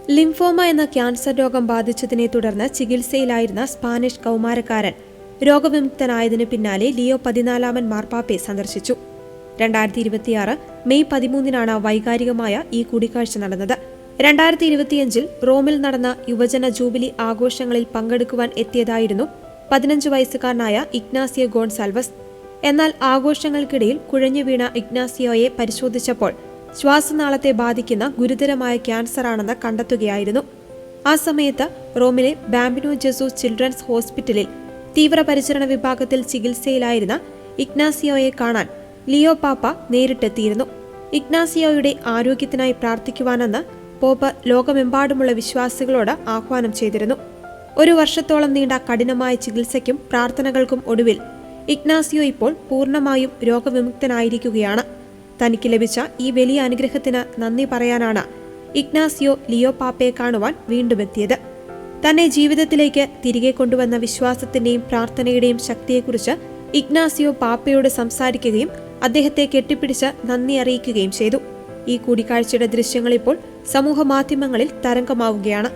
Lymphoma എന്ന cancer രോഗം ബാധിച്ചതിനെ തുടർന്ന് ചികിത്സയിലായിരുന്ന സ്പാനിഷ് കൗമാരക്കാരൻ രോഗവിമുക്തനായതിനു പിന്നാലെ ലിയോ 14 മാർപ്പാപ്പയെ സന്ദർശിച്ചു. 2026 മെയ് 13 വൈകാരികമായ ഈ കൂടിക്കാഴ്ച നടന്നത്. 2025 റോമിൽ നടന്ന യുവജന ജൂബിലി ആഘോഷങ്ങളിൽ പങ്കെടുക്കുവാൻ എത്തിയതായിരുന്നു 15 വയസ്സുകാരനായ ഇഗ്നാസിയോ ഗോൺസാൽവസ്. എന്നാൽ ആഘോഷങ്ങൾക്കിടയിൽ കുഴഞ്ഞു വീണ ഇഗ്നാസിയോയെ പരിശോധിച്ചപ്പോൾ ശ്വാസനാളത്തെ ബാധിക്കുന്ന ഗുരുതരമായ ക്യാൻസറാണെന്ന് കണ്ടെത്തുകയായിരുന്നു. ആ സമയത്ത് റോമിലെ ബാംബിനോ ജെസൂസ് ചിൽഡ്രൻസ് ഹോസ്പിറ്റലിൽ തീവ്രപരിചരണ വിഭാഗത്തിൽ ചികിത്സയിലായിരുന്ന ഇഗ്നാസിയോയെ കാണാൻ ലിയോ പാപ്പ നേരിട്ടെത്തിയിരുന്നു. ഇഗ്നാസിയോയുടെ ആരോഗ്യത്തിനായി പ്രാർത്ഥിക്കുവാനെന്ന് പോപ്പ് ലോകമെമ്പാടുമുള്ള വിശ്വാസികളോട് ആഹ്വാനം ചെയ്തിരുന്നു. 1 വർഷത്തോളം നീണ്ട കഠിനമായ ചികിത്സയ്ക്കും പ്രാർത്ഥനകൾക്കും ഒടുവിൽ ഇഗ്നാസിയോ ഇപ്പോൾ പൂർണ്ണമായും രോഗവിമുക്തനായിരിക്കുകയാണ്. തനിക്ക് ലഭിച്ച ഈ വലിയ അനുഗ്രഹത്തിന് നന്ദി പറയാനാണ് ഇഗ്നാസിയോ ലിയോ പാപ്പയെ കാണുവാൻ വീണ്ടും എത്തിയത്. തന്നെ ജീവിതത്തിലേക്ക് തിരികെ കൊണ്ടുവന്ന വിശ്വാസത്തിന്റെയും പ്രാർത്ഥനയുടെയും ശക്തിയെക്കുറിച്ച് ഇഗ്നാസിയോ പാപ്പയോട് സംസാരിക്കുകയും അദ്ദേഹത്തെ കെട്ടിപ്പിടിച്ച് നന്ദി അറിയിക്കുകയും ചെയ്തു. ഈ കൂടിക്കാഴ്ചയുടെ ദൃശ്യങ്ങൾ ഇപ്പോൾ സമൂഹ മാധ്യമങ്ങളിൽ തരംഗമാവുകയാണ്.